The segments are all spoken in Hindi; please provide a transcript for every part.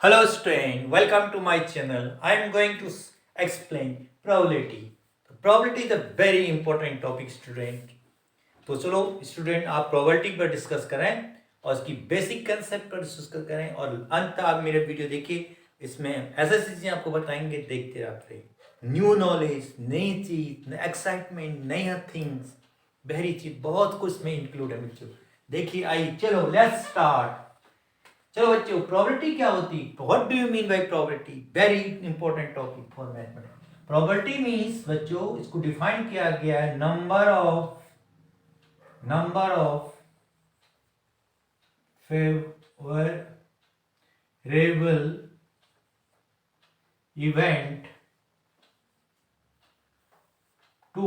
Hello student, welcome to my channel. I am going to explain probability. So probability is a very important topic student. तो चलो स्टूडेंट आप प्रोबेबिलिटी पर डिस्कस करें और उसकी बेसिक कंसेप्ट पर डिस्कस करें और अंत आप मेरे वीडियो देखिए। इसमें ऐसे चीज़ें आपको बताएंगे, देखते रहते। न्यू नॉलेज, नई चीज, एक्साइटमेंट, नई थिंग्स, बहरी चीज, बहुत कुछ में इंक्लूड है बच्चों। देखिए आई चलो लेट्स स्टार्ट। चलो बच्चों, प्रोबेबिलिटी क्या होती है? What do you mean by probability? Very important topic for mathematics. Probability means बच्चों, इसको डिफाइन किया गया है number of favourable event to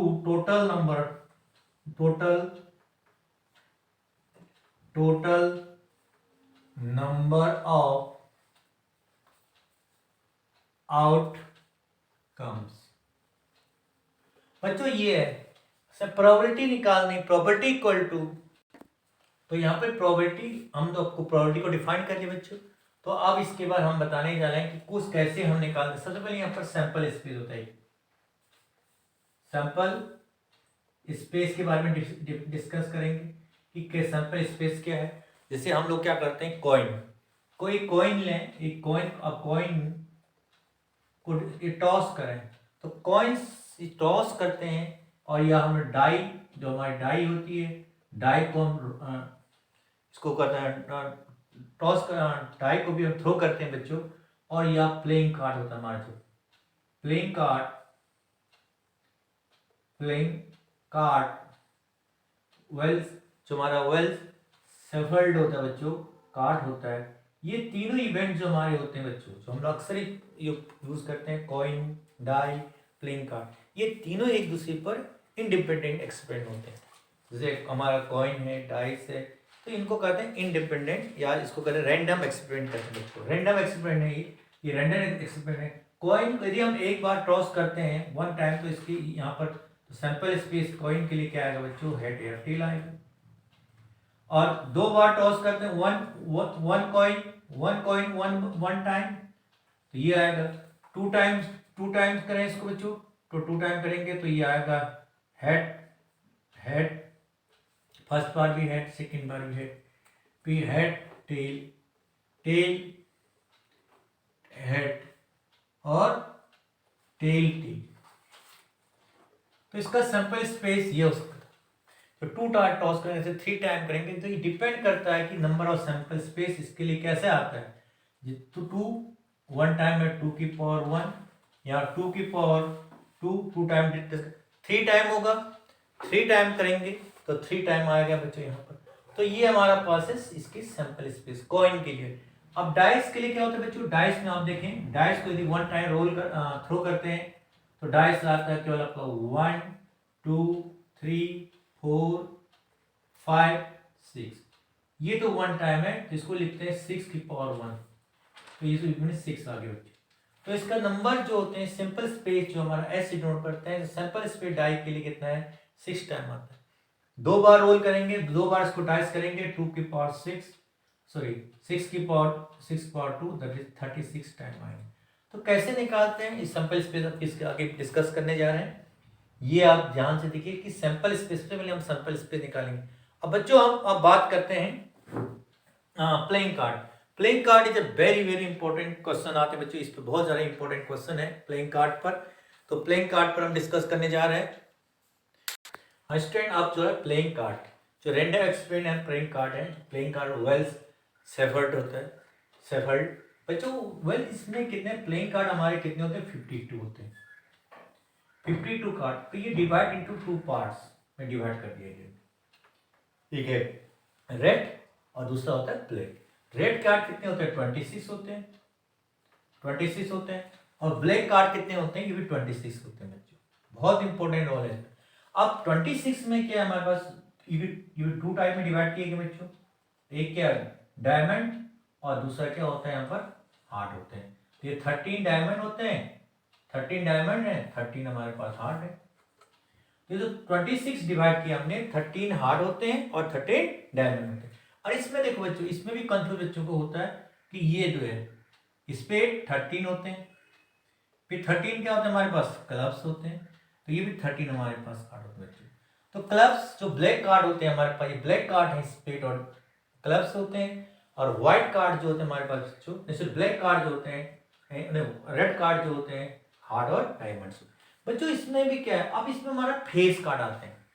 total number of outcomes। बच्चों ये है प्रोबेबिलिटी निकालनी, प्रोबेबिलिटी इक्वल टू, तो यहाँ पे प्रोबेबिलिटी हम तो आपको प्रोबेबिलिटी को डिफाइन कर लिया बच्चों। तो अब इसके बाद हम बताने जा रहे हैं कि कुछ कैसे हम निकालते। सबसे पहले यहाँ पर सैंपल स्पेस होता है। सैंपल स्पेस के बारे में डिस्कस करेंगे कि सैंपल स्पेस क्या है। जैसे हम लोग क्या करते हैं, कोई कॉइन लें, एक कॉइन को टॉस करें, तो कॉइन्स टॉस करते हैं और या हम डाई, जो हमारी डाई होती है, डाई को हम इसको करते हैं टॉस, डाई को भी हम थ्रो करते हैं बच्चों। और या प्लेइंग कार्ड होता है हमारा, जो प्लेइंग कार्ड वेल्स, जो हमारा वेल्स सेफल्ड होता है बच्चों, कार्ड होता है। ये तीनों इवेंट जो हमारे होते हैं बच्चों, जो हम लोग अक्सर यूज करते हैं, कॉइन, डाई, प्लेइंग कार्ड, ये तीनों एक दूसरे पर इंडिपेंडेंट एक्सपेरिमेंट होते हैं। जैसे हमारा कॉइन है, डाइस है, तो इनको कहते हैं इंडिपेंडेंट, या इसको कहते हैं रैंडम एक्सपेरिमेंट कहते हैं बच्चों। रैंडम एक्सपेरिमेंट है ये रैंडम एक्सपेरिमेंट है। कॉइन यदि हम एक बार टॉस करते हैं वन टाइम, तो इसकी यहाँ पर तो सैंपल स्पेस कॉइन के लिए क्या आएगा बच्चों, हेड या टेल आएगा। और दो बार टॉस करते हैं वन कॉइन वन टाइम, तो ये आएगा। टू टाइम्स करें इसको बच्चों, तो टू टाइम करेंगे तो ये आएगा हेड, फर्स्ट बार भी हेड, सेकेंड बार भी हेड, फिर हेड टेल हेड और टेल। तो इसका सैंपल स्पेस ये हो सकता है। तो टू टॉस करने से थ्री टाइम करेंगे, तो ये डिपेंड करता है कि नंबर ऑफ सैंपल स्पेस इसके लिए कैसे आता है। तो टू वन टाइम में 2 की पावर 1, या 2 की पावर 2 टाइम, थ्री टाइम होगा, थ्री टाइम करेंगे तो थ्री टाइम आएगा बच्चों यहाँ पर। तो ये हमारा पास है इसकी सैंपल स्पेस कॉइन के लिए। अब डाइस के लिए क्या होता है बच्चों, डाइस में आप देखें, डाइस को यदि वन टाइम थ्रो करते हैं तो डाइस आता है केवल आपका 1 2 3 4 5 6। ये तो वन टाइम है, तो इसको लिखते हैं 6 की पावर 1, तो ये तो 6 आ गया बच्चे। तो इसका नंबर जो होते हैं सिंपल स्पेस जो हमारा एस डिनोट करते हैं, सिंपल स्पेस डाई के लिए कितना है, 6 टाइम आता है। दो बार रोल करेंगे, दो बार इसको डाइस करेंगे, 2 की पावर 6, सॉरी 6 की पावर 2, दैट इज 36 टाइम आएंगे। तो कैसे निकालते हैं इस सैंपल स्पेस, अब इसके आगे डिस्कस करने जा रहे हैं। ये आप ध्यान से देखिए कि सैंपल स्पेस से पहले हम सैंपल स्पेस निकालेंगे। अब बच्चों हम अब बात करते हैं playing card. Playing card is a very very important question आते हैं बच्चों, इस पर बहुत ज्यादा इंपॉर्टेंट क्वेश्चन है प्लेइंग कार्ड पर। तो प्लेइंग कार्ड पर हम डिस्कस करने जा रहे हैं। स्टूडेंट आप जो है प्लेइंग कार्ड, जो रैंडम एक्सपेरिमेंट है प्लेइंग कार्ड है, प्लेइंग कार्ड वेल्स सेफर्ड होता है, सेफर्ड बच्चों। वेल इसमें कितने प्लेइंग कार्ड हमारे कितने होते हैं, 52 होते हैं, 52 कार्ड। तो ये डिवाइड इनटू 2 पार्ट्स में डिवाइड कर दिया गया, ठीक है। रेड और दूसरा होता है ब्लैक। रेड कार्ड कितने होते हैं, 26 होते हैं, 26 होते हैं। और ब्लैक कार्ड कितने होते हैं, ये भी 26 होते हैं बच्चों। बहुत इंपॉर्टेंट रोल है। अब 26 में क्या है हमारे पास, ये 2 टाइप में डिवाइड किए गए बच्चों। एक क्या है डायमंड, और दूसरा क्या होता है यहाँ पर हार्ट होते हैं। तो ये 13 डायमंड होते हैं, 13 डायमंड है, 13 हमारे पास हार्ट है। ये जो 26 डिवाइड किया हमने, 13 हार्ड होते हैं और 13 डायमंड होते हैं। और इसमें देखो बच्चों, इसमें भी कंफ्यूज बच्चों को होता है कि ये जो है इस पे 13 होते हैं। फिर 13 क्या होते हैं हमारे पास, क्लब्स होते हैं। तो ये भी 13 हमारे पास कार्ड होते हैं बच्चों। तो क्लब्स जो ब्लैक कार्ड होते हैं हमारे पास, ये ब्लैक कार्ड है, स्पेड और क्लब्स होते हैं। और व्हाइट कार्ड जो होते हैं हमारे पास बच्चों, जैसे ब्लैक कार्ड जो होते हैं, रेड कार्ड जो होते हैं हार्ट और डायमंड्स। बच्चों इसमें भी क्या है, अब इसमें हमारा फेस कार्ड आते हैं।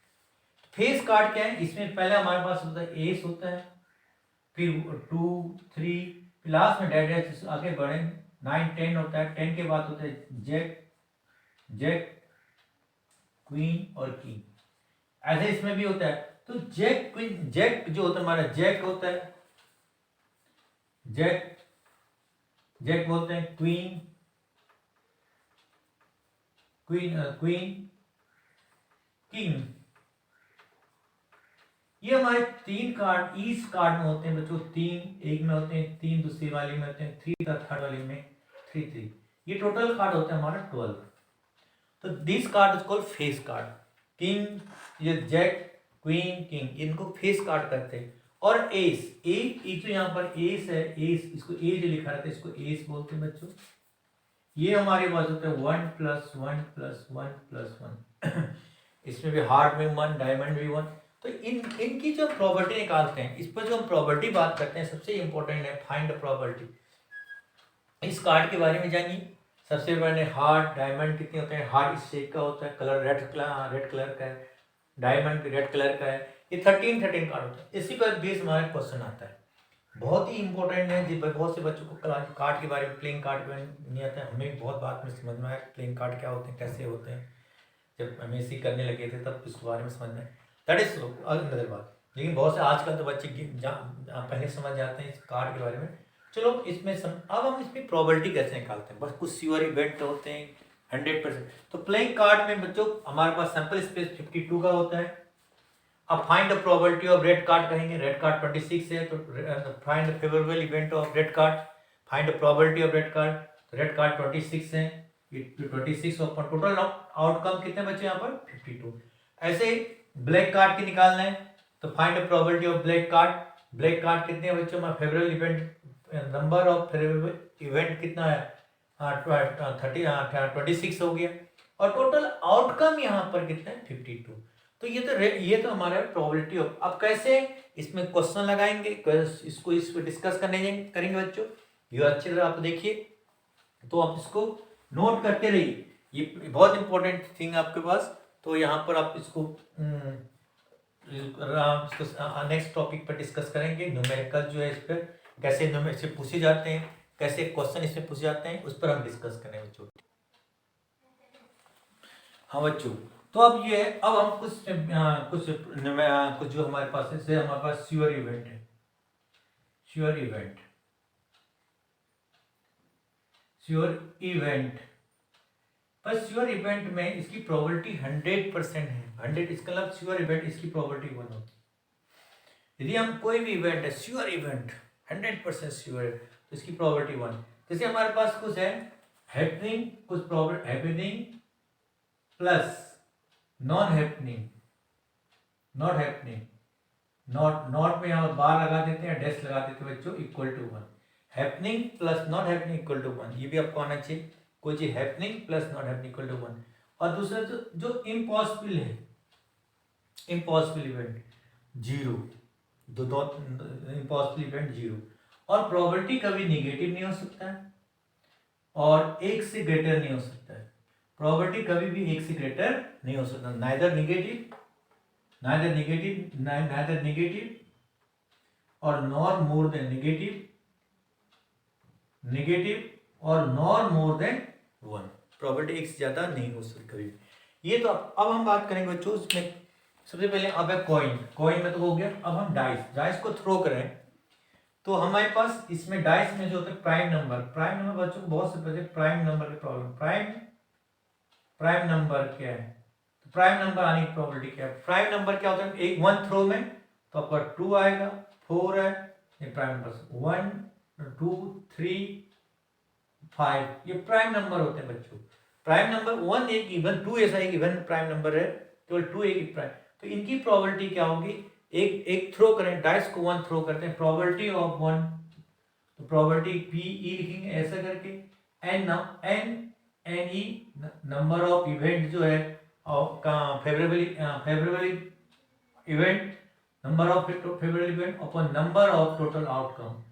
फेस कार्ड क्या है, इसमें पहले हमारे पास होता है एस होता है, फिर 2 3, लास्ट में डेड है, आगे बढ़े 9 10 होता है। 10 के बाद होता है जैक क्वीन और किंग। ऐसे इसमें भी होता है। तो जैक क्वीन, जैक जो होता है हमारा जैक होता है, जैक बोलते हैं, क्वीन किंग। ये हमारे 3 कार्ड इस कार्ड में होते हैं बच्चों। 3 एक में होते हैं, 3 दूसरी वाली में होते हैं, 3 थर्ड वाली में 3 ये टोटल कार्ड होता है हमारा 12। तो this card is called face card. King, ये जैक क्वीन किंग, इनको फेस कार्ड कहते हैं। और एस, जो यहाँ पर एस है, एस, इसको ए जो लिखा रहता है इसको एस बोलते हैं बच्चों। ये हमारे पास होता है 1 + 1 + 1 + 1 इसमें भी हार्ट में 1, डायमंड भी 1। तो इनकी जो प्रॉपर्टी निकालते हैं, इस पर जो हम प्रॉपर्टी बात करते हैं, सबसे इंपॉर्टेंट है फाइंड द प्रॉपर्टी। इस कार्ड के बारे में जानिए। सबसे पहले हार्ट डायमंड कितने होते हैं। हार्ट इस शेप का होता है, कलर रेड कलर का है, डायमंड भी रेड कलर का है। ये 13 कार्ड होता है। इसी पर बेस हमारा क्वेश्चन आता है, बहुत ही इंपॉर्टेंट है जी। बहुत से बच्चों को कार्ड के बारे में, प्लेइंग कार्ड के बारे में नहीं आता है। हमें बहुत बात में समझ में आया प्लेइंग कार्ड क्या होते हैं, कैसे होते हैं। जब हम एमएससी करने लगे थे तब इसके बारे में समझ में, दैट इज अनदर बात। लेकिन बहुत से आजकल तो बच्चे पहले समझ जाते हैं इस कार्ड के बारे में। चलो इसमें अब हम इसमें प्रोबेबिलिटी कैसे निकालते हैं। बस कुछ श्योर इवेंट होते हैं 100%। तो प्लेइंग कार्ड में बच्चों हमारे पास सैंपल स्पेस 52 का होता है। अब find the probability of red card कहेंगे। रेड कार्ड 26 है, तो find the favourable event of red card, find the probability of red card. तो रेड कार्ड 26 है, 26 और टोटल आउटकम कितने बचे यहाँ पर 52। ऐसे ब्लैक कार्ड के निकालना है, तो find the probability of black card. Black card कितने बच्चे हमारा favourable event, number of favourable event कितना है 26 हो गया। और टोटल आउटकम यहाँ पर कितना है 52। तो ये तो हमारा प्रोबेबिलिटी ऑफ। अब कैसे इसमें क्वेश्चन लगाएंगे, इसको इस पर डिस्कस करेंगे बच्चों। ये अच्छी तरह आप देखिए, तो आप इसको नोट करते रहिए, ये बहुत इंपॉर्टेंट थिंग आपके पास। तो यहाँ पर आप इसको नेक्स्ट टॉपिक पर डिस्कस करेंगे। न्यूमेरिकल जो है इस पर कैसे से पूछे जाते हैं, कैसे क्वेश्चन इसमें पूछे जाते हैं, उस पर हम डिस्कस करेंगे बच्चों। हाँ बच्चों, तो अब ये है, अब हम कुछ जो हमारे पास है, हमारे पास श्योर इवेंट है। श्योर इवेंट पर श्योर इवेंट में इसकी प्रोबेबिलिटी 100% है। 100 इसका मतलब श्योर इवेंट, इसकी प्रोबेबिलिटी 1 होती है। यदि हम कोई भी इवेंट है श्योर इवेंट 100% श्योर है, तो इसकी प्रोबेबिलिटी 1। जैसे हमारे पास कुछ है हैपनिंग, कुछ problem happening plus not happening, not में यहाँ बार लगा देते हैं, डैश लगा देते हैं बच्चों, equal to 1। Happening plus not happening equal to 1, ये भी आपको आना चाहिए। कोई चीज happening plus not happening equal to 1। और दूसरा जो इम्पॉसिबल है, इम्पॉसिबल इवेंट 0, दो इम्पॉसिबल इवेंट 0। और प्रोबेबिलिटी कभी नेगेटिव नहीं हो सकता है और 1 से ग्रेटर नहीं हो सकता है। प्रोबेबिलिटी कभी भी 1 से ग्रेटर नहीं हो सकता, नाइदर नेगेटिव और नॉर मोर देन नेगेटिव और नॉर मोर देन 1। प्रोबेबिलिटी 1 से ज्यादा नहीं हो सकती कभी। ये तो अब हम बात करेंगे बच्चों इसमें। सबसे पहले अब है कॉइन में तो हो गया। अब हम डाइस को थ्रो करें, तो हमारे पास इसमें डाइस में जो होता है प्राइम नंबर बच्चों को बहुत से बच्चे प्राइम नंबर की प्रॉब्लम, प्राइम नंबर क्या है, तो प्राइम नंबर आने की प्रोबेबिलिटी क्या है। प्राइम नंबर क्या होता है, एक 1 थ्रो में तो आपका 2 आएगा, 4 है, ये प्राइम नंबर 1 2 3 5, ये प्राइम नंबर होते हैं बच्चों। प्राइम नंबर 1 एक इवन, 2 ऐसा एक इवन प्राइम नंबर है, केवल 2 एक प्राइम। तो इनकी प्रोबेबिलिटी क्या होगी, एक थ्रो करें, डाइस को 1 थ्रो करते हैं, प्रोबेबिलिटी ऑफ 1, तो प्रोबेबिलिटी पी ई लिखेंगे ऐसा करके, N N E number of event जो है favourably event, number of favourable event upon number of total outcome.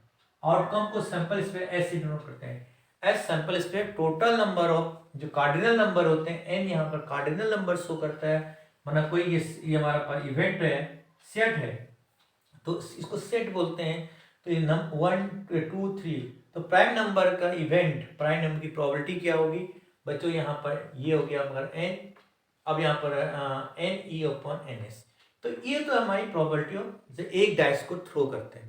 Outcome को सैंपल स्पेस एस से डिनोट करते हैं, S sample space total number of जो कार्डिनल नंबर होते हैं, एन यहाँ पर कार्डिनल नंबर शो करता है, मतलब कोई ये हमारा पास इवेंट है, सेट है, तो इसको सेट बोलते हैं। तो ये 1 2 3, तो प्राइम नंबर का इवेंट, प्राइम नंबर की प्रोबेबिलिटी क्या होगी बच्चों, यहाँ पर ये हो गया हमारा एन, अब यहाँ पर N E upon N S. तो ये तो हमारी प्रोबेबिलिटी ऑफ, जैसे एक डाइस को थ्रो करते हैं,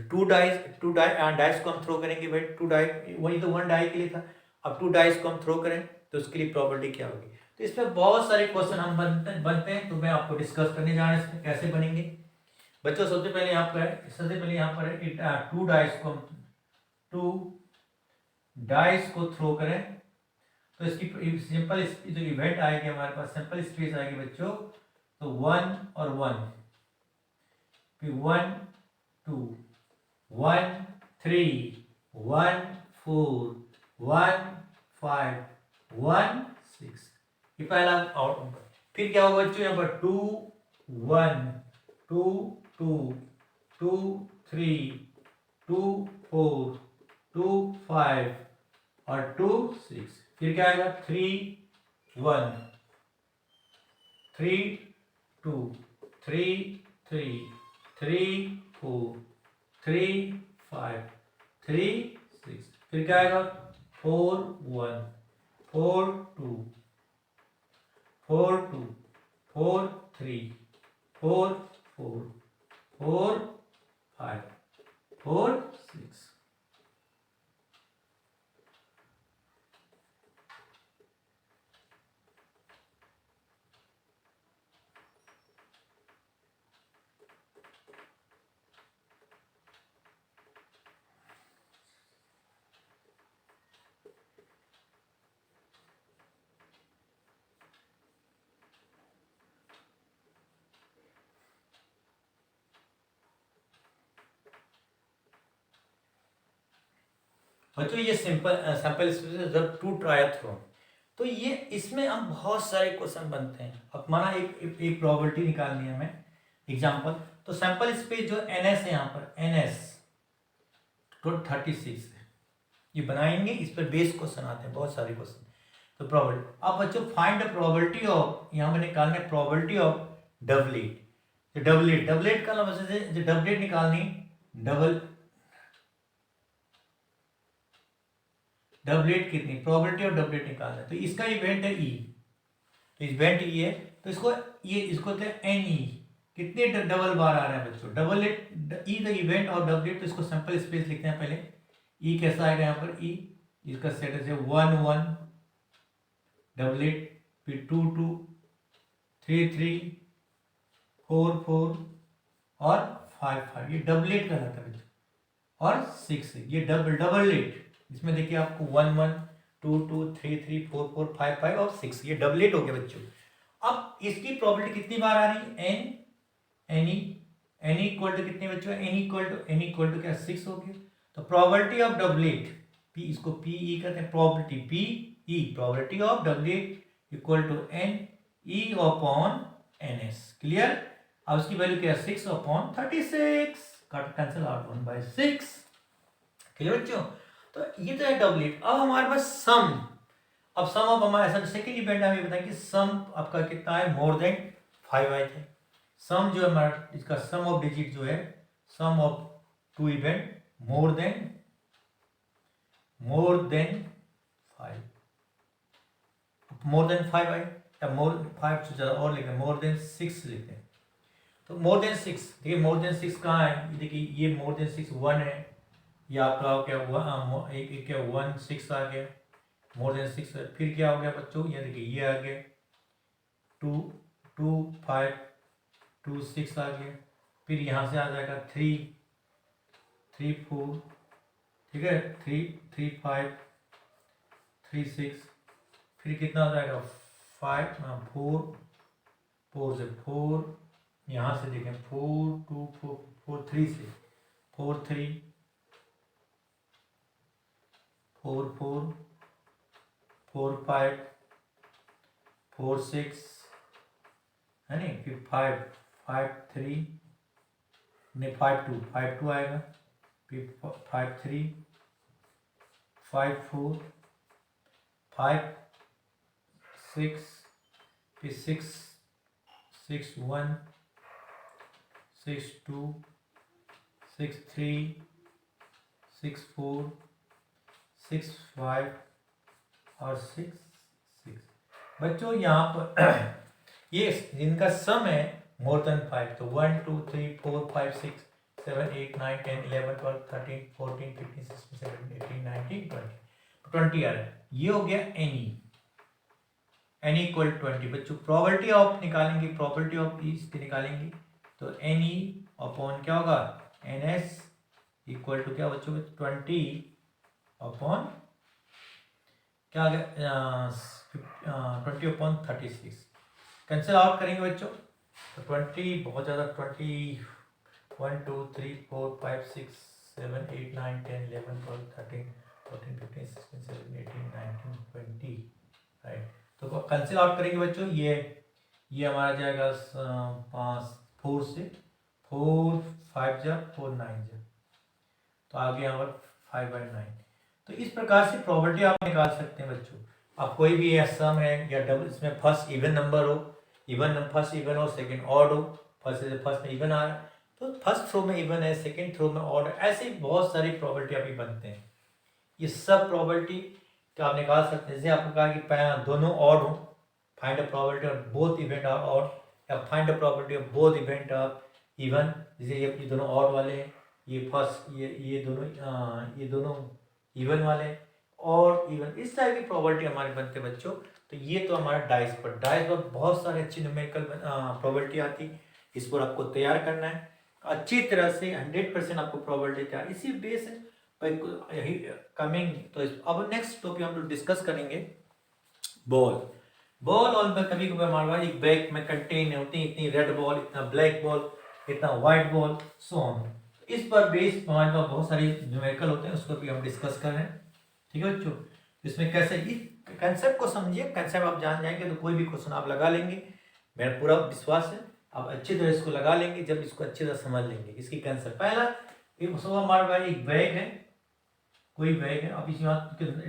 टू डाइस को हम थ्रो करेंगे भाई, टू डाइस वही तो वन डाई के लिए था, अब टू डाइस को हम थ्रो करें तो उसके लिए प्रोबेबिलिटी क्या होगी। तो इसमें बहुत सारे क्वेश्चन हम बनते हैं, तो मैं आपको डिस्कस करने जा रहा हूँ इसमें कैसे बनेंगे बच्चों। सबसे पहले यहाँ पर है टू डाइस को थ्रो करें, तो इसकी सिंपल जो इवेंट आएगी हमारे पास, सिंपल स्पेस आएगी बच्चों, तो 1 और 1, फिर 1 2 1 3 1 4 1 5 1 6, ये पहला आउट। फिर क्या होगा बच्चों, यहाँ पर 2 1 2 2 2 3 2 4 2 5 और 2 6, फिर क्या आएगा 3 1 3 2 3 3 3 4 3 5 3 6, फिर क्या आएगा 4 1 4 2 4 2 4 3 4 4 4 5 4 6। बच्चों ये सैंपल जब टू ट्राई थ्रो, तो ये इसमें हम बहुत सारे क्वेश्चन बनते हैं। अब माना एक प्रोबेबिलिटी निकालनी है हमें, एग्जांपल, तो सैंपल स्पेस जो एन एस है यहाँ पर, एन एस तो 36 है, ये बनाएंगे, इस पर बेस क्वेश्चन आते हैं बहुत सारे क्वेश्चन। तो प्रोबेबिलिटी, अब बच्चों फाइंड द प्रोबेबिलिटी ऑफ, यहाँ पर निकालना है प्रोबेबिलिटी ऑफ डबलेट। डबलेट का मतलब डबलेट निकालनी, डबलेट कितनी, प्रोबेबिलिटी ऑफ डबलेट निकालना है, तो इसका इवेंट है ई, तो इवेंट ई है, तो इसको एन ई, कितने डबल बार आ रहे हैं बच्चों, डबल ई द इवेंट और डबलेट, तो इसको सैंपल स्पेस लिखते हैं पहले। ई कैसा आएगा यहाँ पर, ई इसका स्टेटस है 1 1 डबलेट, फिर 2 2 3 3 4 4 और 5 5, ये डबलेट का रहता है बच्चों, और 6 ये डबलेट, इसमें देखिए आपको 1 1 2 2 3 3 4 4 5 5 और 6, ये डबलेट हो गया बच्चों। अब इसकी प्रोबेबिलिटी कितनी बार आ रही है, एन इक्वल टू कितने बच्चों, एन इक्वल टू क्या 6 हो गया। तो प्रोबेबिलिटी ऑफ डबलेट, पी इसको पी ई कहते हैं, probability P E, probability of doublet equal to N E upon N S, clear. अब इसकी वैल्यू क्या है 6 upon 36, cut cancel out 1/6, clear बच्चों। तो ये तो है डबलेट। अब हमारे पास सम, अब सम ऑफ हमारे सेकंड इवेंट हमें बताएं कि सम आपका कितना है, मोर देन 5 आए थे। सम जो है हमारा, इसका सम ऑफ डिजिट जो है, sum of two event more than 5, more than 5 आए, या मोर 5 से ज़्यादा और लिखें, मोर देन 6 लिखते हैं। तो मोर देन 6, देखिए मोर देन 6 कहाँ है, देखिए ये मोर देन 6 1 है, ये आपका क्या हुआ, एक क्या 1 6 आ गया, मोर देन 6 है। फिर क्या हो गया बच्चों, ये देखिए ये आ गया 2 2 5 2 6 आ गया, फिर यहाँ से आ जाएगा 3 3 4, ठीक है, 3 3 5 3 6, फिर कितना आ जाएगा 5 4 4 से 4, यहाँ से देखें 4 2 4 4 3 से 4 3 4 4 4 5 4 6 है नहीं, फिर 5 5 3 नहीं 5 2 आएगा, फिर 5 3 5 4 5 6, फिर 6 6 1 6 2 6 3 6 4 6 5 और 6 6। बच्चों यहाँ पर ये जिनका सम है मोर देन 5, तो 1 2 3 4 5 6 7 8 9 10 11 12 13 14 15 16 17 18 19 20 20 आ रहा है। ये हो गया एनी, एन इक्वल 20। बच्चों प्रॉपर्टी ऑफ निकालेंगे, प्रॉपर्टी ऑफ इसकी निकालेंगे, तो एन ई अपॉन क्या होगा एन एस इक्वल टू क्या बच्चों 20 अपॉन क्या आ गया 20 अपॉन 36। कैंसिल आउट करेंगे बच्चों, तो 20 बहुत ज़्यादा 20 1 2 3 4 5 6 7 8 9 10 11 12 13 14 15 16 17 18 19 20 राइट। तो कैंसिल आउट करेंगे बच्चों, ये हमारा जाएगा 5 4 से 4 5 जा 4 9 जा, तो आगे यहाँ पर 5/9। तो इस प्रकार से प्रॉपर्टी आप निकाल सकते हैं बच्चों। आप कोई भी सम है या डबल, इसमें फर्स्ट इवन नंबर हो, फर्स्ट इवन हो, सेकंड ऑड हो, फर्स्ट में इवन आ रहा है तो फर्स्ट थ्रो में इवन है, सेकंड थ्रो में ऑड है, ऐसे बहुत सारी प्रॉपर्टी अभी बनते हैं। ये सब प्रॉपर्टी का आप निकाल सकते हैं। जैसे आपको कहा कि दोनों ऑड हो, find a property of both event are odd, या find a property of both event are even. जैसे ये दोनों ऑड वाले हैं, ये फर्स्ट ये दोनों इवन वाले और इवन, इस टाइप की प्रॉपर्टी हमारे बनते बच्चों। तो ये तो हमारा डाइस पर बहुत सारे अच्छी न्यूमेरिकल प्रॉपर्टी आती, इस पर आपको तैयार करना है अच्छी तरह से, 100% आपको प्रॉपर्टी तैयार, इसी बेस यही कमिंग। तो अब नेक्स्ट टॉपिक हम लोग डिस्कस करेंगे बॉल और कभी कभी हमारे एक बैग में कंटेन होती है इतनी रेड बॉल, इतना ब्लैक बॉल, इतना व्हाइट बॉल, सो ऑन। इस पर बेस हमारे पास बहुत सारे न्यूमेरिकल होते हैं, उसको भी हम डिस्कस कर रहे हैं। ठीक है बच्चों, इसमें कैसे इस कंसेप्ट को समझिए, कंसेप्ट आप जान जाएंगे तो कोई भी क्वेश्चन आप लगा लेंगे, मेरा पूरा विश्वास है आप अच्छी तरह इसको लगा लेंगे जब इसको अच्छी तरह समझ लेंगे। इसकी कंसेप्ट पहला हमारे पास एक बैग है, कोई बैग है। अब इस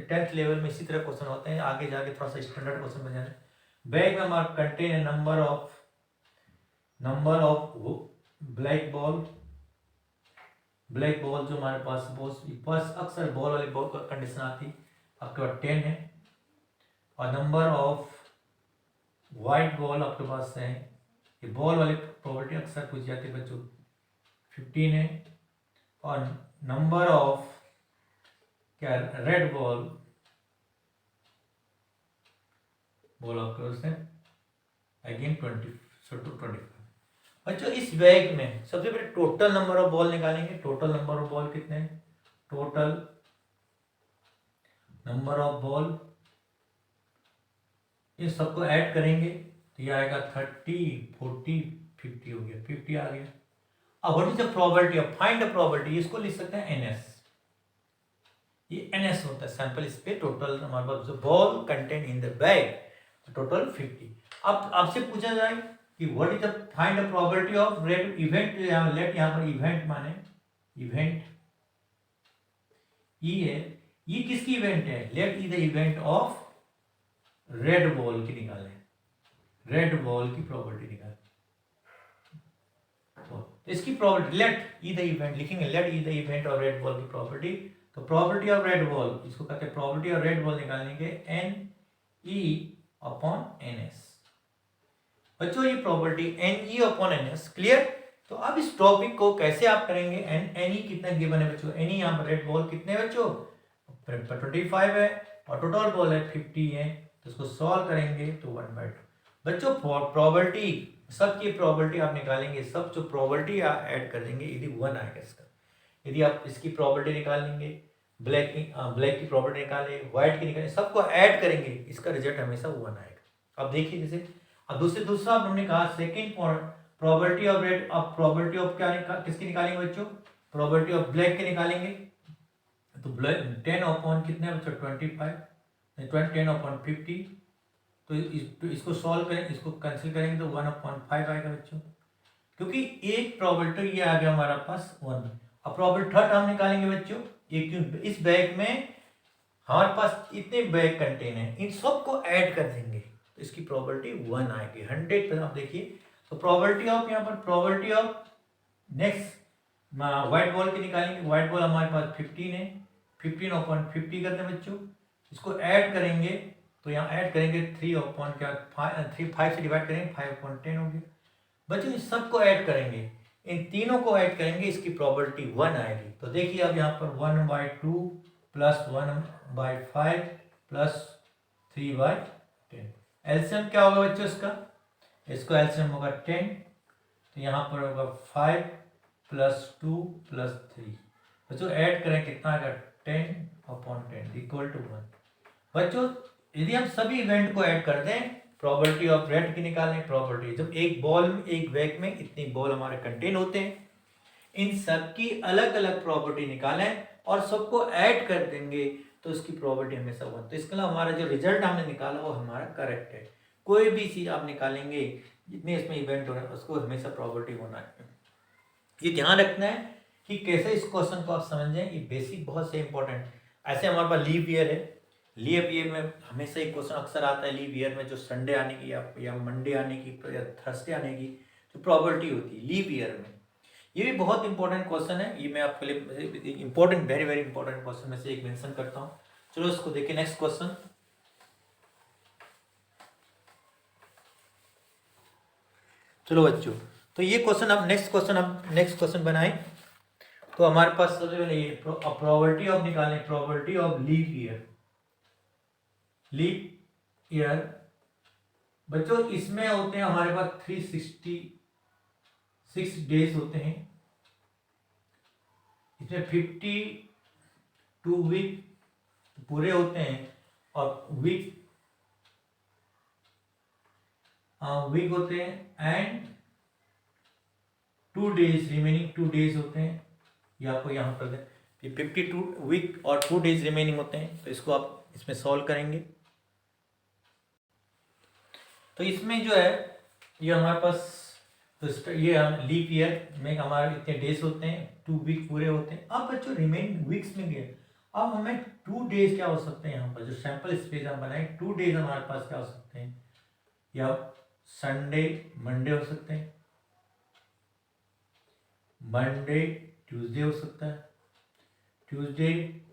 10th लेवल में इसी तरह क्वेश्चन होते हैं, आगे जाके थोड़ा सा स्टैंडर्ड क्वेश्चन बन जाए। बैग में हमारा contain number of black ball जो हमारे पास बस अक्सर बॉल वाली बॉल का कंडीशन आती है, आपके पास 10 है, और नंबर ऑफ वाइट बॉल आपके पास है, ये बॉल वाली प्रॉपर्टी अक्सर पूछ जाती है बच्चों, 15 है, और नंबर ऑफ क्या रेड बॉल आपके पास है अगेन 25। बच्चों इस बैग में सबसे पहले टोटल नंबर ऑफ बॉल निकालेंगे। टोटल नंबर ऑफ बॉल कितने हैं, टोटल नंबर ऑफ बॉल, ये सबको ऐड करेंगे तो ये आएगा 30 40 50 हो गया, 50 आ गया। अब what is the property of, find the property, इसको लिख सकते हैं एनएस, ये एनएस होता है सैंपल स्पेस टोटल हमारे पास जो ball content in the bag, total 50। अब आपसे पूछा जाए कि what is the find the property of red event, let यहाँ पर इवेंट माने इवेंट ई है, ये किसकी इवेंट है, let E the event of red ball की निकालें, रेड बॉल की प्रॉपर्टी निकालें। तो इसकी property let E the event लिखेंगे, let E the event of red ball की प्रॉपर्टी। तो प्रॉपर्टी ऑफ रेड बॉल, इसको कहते हैं प्रॉपर्टी ऑफ रेड बॉल निकालने के n E upon N S. बच्चों ये property n E upon N S clear. तो अब इस टॉपिक को कैसे आप करेंगे, एन ई कितना गिवन है बच्चों, एन ई यहाँ पर रेड बॉल कितने बच्चों 25 है और टोटल बॉल है 50 है, तो इसको सॉल्व करेंगे तो 1/2। बच्चों प्रॉपर्टी सबकी प्रॉपर्टी आप निकालेंगे, सब जो प्रॉपर्टी आप ऐड कर देंगे यदि 1 आएगा इसका, यदि आप इसकी प्रॉपर्टी निकालेंगे, ब्लैक की प्रॉपर्टी निकालें, व्हाइट की निकालें, सबको ऐड करेंगे, इसका रिजल्ट हमेशा 1 आएगा। अब देखिए जैसे अब दूसरा हमने कहा सेकंड प्रॉपर्टी ऑफ रेड, अब प्रॉपर्टी ऑफ क्या किसकी निकालेंगे बच्चों, प्रॉपर्टी ऑफ ब्लैक के निकालेंगे। तो 10 अपॉन कितने बच्चों 25, 10/50। तो इसको सॉल्व करें, इसको कैंसिल करेंगे तो 1/5 आएगा बच्चों, क्योंकि एक प्रोबेबिलिटी ये आ गया हमारे पास 1। अब प्रोबेबिलिटी थर्ड हम निकालेंगे बच्चों, ये क्यों इस बैग में हमारे पास इतने बैग कंटेन है, इन सबको ऐड कर देंगे तो इसकी प्रोबेबिलिटी 1 आएगी 100%। आप देखिए तो प्रोबेबिलिटी ऑफ यहाँ पर probability of next white ball की निकालेंगे। व्हाइट बॉल हमारे पास 15 है, 15/50 करते हैं बच्चों। इसको ऐड करेंगे तो यहाँ ऐड करेंगे 5 से डिवाइड करेंगे 5/10 हो गया बच्चों। इस सबको ऐड करेंगे, इन तीनों को ऐड करेंगे, इसकी प्रोबेबिलिटी 1 आएगी। तो देखिए अब यहाँ पर 1/2 प्लस 1/5 प्लस 3/10। एलसीएम क्या होगा बच्चों इसका, इसको एलसीएम होगा 10, तो यहाँ पर होगा 5 प्लस 2 प्लस 3। बच्चों ऐड करें कितना आएगा 10/10 इक्वल टू 1। बच्चों यदि हम सभी इवेंट को ऐड कर दें, प्रोबेबिलिटी ऑफ रेड की निकालें, प्रोबेबिलिटी जब एक बॉल एक बैग में इतनी बॉल हमारे कंटेन होते हैं, इन सब की अलग अलग प्रॉपर्टी निकालें और सबको ऐड कर देंगे तो इसकी प्रोबेबिलिटी हमेशा 1। तो इसके अलावा हमारा जो रिजल्ट हमने निकाला वो हमारा करेक्ट है। कोई भी चीज आप निकालेंगे जितने इसमें इवेंट हो रहे हैं उसको हमेशा प्रोबेबिलिटी होना है। ये ध्यान रखना है कि कैसे इस क्वेश्चन को आप समझें, ये बेसिक बहुत से इंपॉर्टेंट। ऐसे हमारे पास लीव ईयर है, लीव ईयर में हमेशा एक क्वेश्चन अक्सर आता है लीव ईयर में, जो संडे आने की या मंडे आने की या थर्सडे आने की जो प्रोबेबिलिटी होती है लीव ईयर में, ये भी बहुत इंपॉर्टेंट क्वेश्चन है। ये मैं आपके लिए important very very important question में से एक मेंशन करता हूँ। चलो इसको देखिए नेक्स्ट क्वेश्चन। चलो बच्चों तो ये क्वेश्चन अब नेक्स्ट क्वेश्चन बनाए। तो हमारे पास सबसे पहले ये प्रोबेबिलिटी ऑफ निकालें, probability of leap year. Leap year बच्चों इसमें होते हैं हमारे पास 366 डेज होते हैं, इसमें 52 वीक पूरे होते हैं और वीक होते हैं एंड 2 डेज रिमेनिंग 2 डेज होते हैं। ये आपको यहाँ पर 52 वीक और 2 डेज रिमेनिंग होते हैं। तो इसको आप इसमें सॉल्व करेंगे तो इसमें जो है ये हमारे पास तो ये हम लीप ईयर में हमारे इतने डेज होते हैं, 2 वीक पूरे होते हैं। अब बच्चों रिमेनिंग वीक्स में गए, अब हमें 2 डेज क्या हो सकते हैं, यहाँ पर जो सैंपल स्पेस हम बनाए 2 डेज हमारे पास क्या हो सकते हैं, या संडे मंडे हो सकते हैं, मंडे ट्यूसडे हो सकता है, ट्यूसडे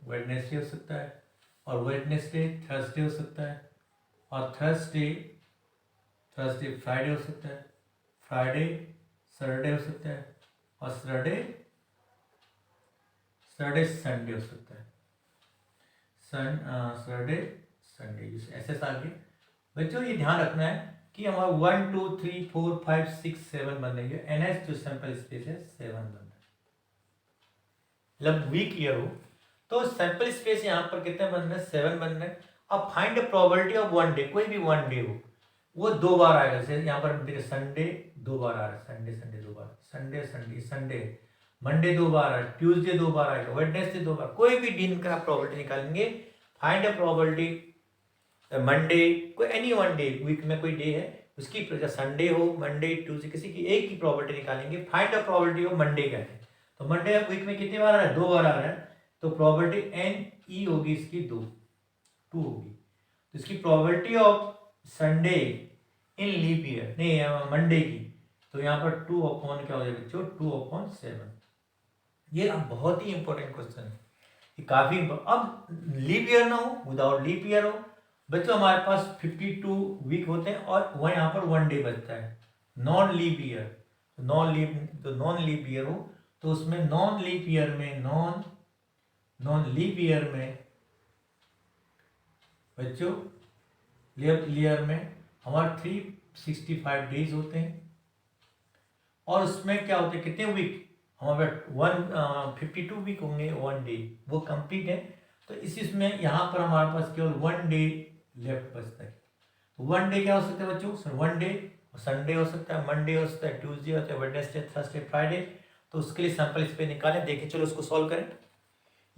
वेडनेसडे हो सकता है, और वेडनेसडे थर्सडे हो सकता है, और थर्सडे फ्राइडे हो सकता है, फ्राइडे सैटरडे हो सकता है, और सैटरडे संडे हो सकता है, सैटरडे संडे ऐसे आगे। बच्चों ये ध्यान रखना है कि हमारा 1 2 3 4 5 6 7 बनेंगे, NH जो सैंपल स्पेस है 7 बन रहा है। मतलब वीक ईयर हो तो सैंपल स्पेस यहाँ पर कितने बन रहे हैं, 7 बन रहे हैं। अब find the probability of 1 day, कोई भी 1 डे हो वो 2 बार आएगा। जैसे यहाँ पर देखिए संडे 2 बार आ रहा है, संडे 2 बार, संडे मंडे 2 बार आ रहा है, ट्यूसडे 2 बार आएगा, वेडनेसडे 2 बार। कोई भी दिन का प्रोबेबिलिटी निकालेंगे, फाइंड द प्रोबेबिलिटी मंडे, कोई एनी 1 डे वीक में कोई डे है उसकी, संडे हो मंडे ट्यूसडे किसी की एक की प्रोबेबिलिटी निकालेंगे। Find the probability of Monday का है, तो मंडे वीक में कितने बार आ रहा है, 2 बार आ रहा है, तो प्रोबेबिलिटी NE होगी इसकी 2 होगी। तो इसकी probability of Sunday in leap year नहीं मंडे की, तो यहाँ पर 2 अपॉन क्या हो जाएगा बच्चों, 2/7। ये अब बहुत ही इंपॉर्टेंट क्वेश्चन है, ये काफी अब लीप ईयर ना हो, विदाउट लीप ईयर हो बच्चों हमारे पास 52 वीक होते हैं और वह यहाँ पर 1 डे बचता है। Non leap year, non leap year हो तो उसमें नॉन लीप ईयर में बच्चों लीप ईयर में हमारे 365 डेज होते हैं और उसमें क्या होते हैं कितने वीक, हमारे 52 वीक होंगे, 1 डे वो कंप्लीट है। तो इसमें यहाँ पर हमारे पास केवल 1 डे लेफ्ट बचता है। तो 1 डे क्या हो सकता है बच्चों, 1 डे संडे हो सकता है, मंडे हो सकता है, ट्यूसडे होता है, वेडनेसडे थर्सडे फ्राइडे। तो उसके लिए सैंपल स्पेस निकालें, देखिए चलो उसको सॉल्व करें।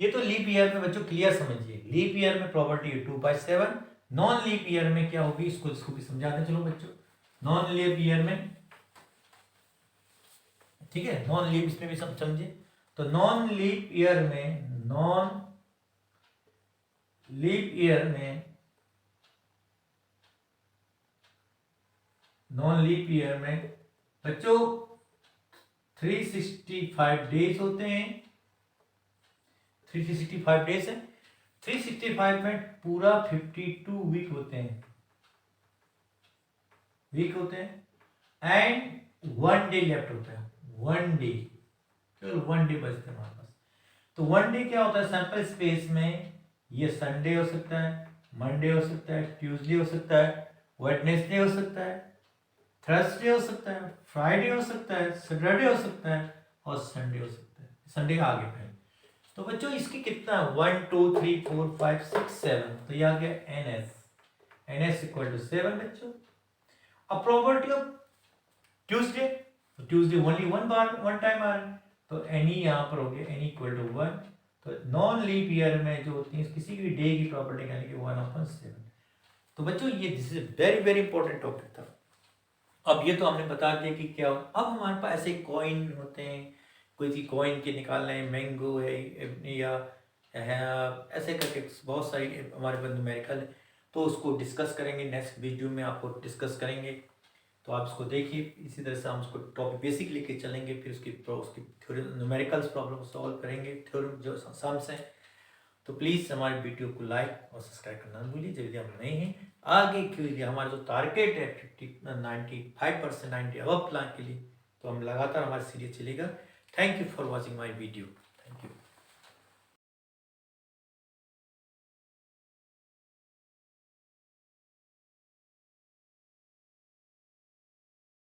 ये तो लीप ईयर में बच्चों क्लियर समझिए, लीप ईयर में प्रॉपर्टी है 2/7, नॉन लीप ईयर में क्या होगी इसको भी समझाते हैं। चलो बच्चों, नॉन लीप ईयर में, ठीक है, नॉन लीप इसमें भी सब समझे। तो नॉन लीप ईयर में, नॉन लीप ईयर में, नॉन लीप ईयर में बच्चों 365 डेज होते हैं, 365 डेज है, 365 में पूरा 52 वीक होते हैं, एंड 1 डे लेफ्ट होता है, 1 डे, केवल 1 डे बचते हैं हमारे पास। तो 1 डे क्या होता है सैंपल स्पेस में, ये संडे हो सकता है, मंडे हो सकता है, ट्यूसडे हो सकता है, वेडनेसडे हो सकता है, थर्सडे हो सकता है, फ्राइडे हो सकता है, सैटरडे हो सकता है और संडे हो सकता है। संडे का आगे पहले। तो बच्चों इसकी कितना 1 2 3 4 5 6 7, तो ये आ गया NS इक्वल टू 7 बच्चों। अब प्रॉपर्टी ऑफ ट्यूसडे, तो ट्यूसडे ओनली वन टाइम आ रहा है, तो एनी यहाँ पर हो गया एनी इक्वल टू 1। तो नॉन लीप ईयर में जो होती है किसी भी डे की प्रॉपर्टी यानी कि 1/7। तो बच्चों ये this is very very important topic था। अब ये तो हमने बता दिया कि क्या हो। अब हमारे पास ऐसे कॉइन होते हैं, कोई सी कॉइन के निकालना है, मैंगो है या ऐसे करके बहुत सारी हमारे पास न्यूमेरिकल है, तो उसको डिस्कस करेंगे नेक्स्ट वीडियो में, आपको डिस्कस करेंगे। तो आप इसको देखिए, इसी तरह से हम उसको टॉपिक बेसिक लेके चलेंगे, फिर उसकी थ्योरी न्यूमेरिकल्स प्रॉब्लम सॉल्व करेंगे, थ्योरम जो सम्स हैं। तो प्लीज़ हमारे वीडियो को लाइक और सब्सक्राइब करना न भूलिए, जल्दी हम नए हैं आगे के लिए। हमारा जो टारगेट है 95% 90 अबव प्लान के लिए, तो हम लगातार हमारी सीरीज चलेगा। Thank you for watching my video.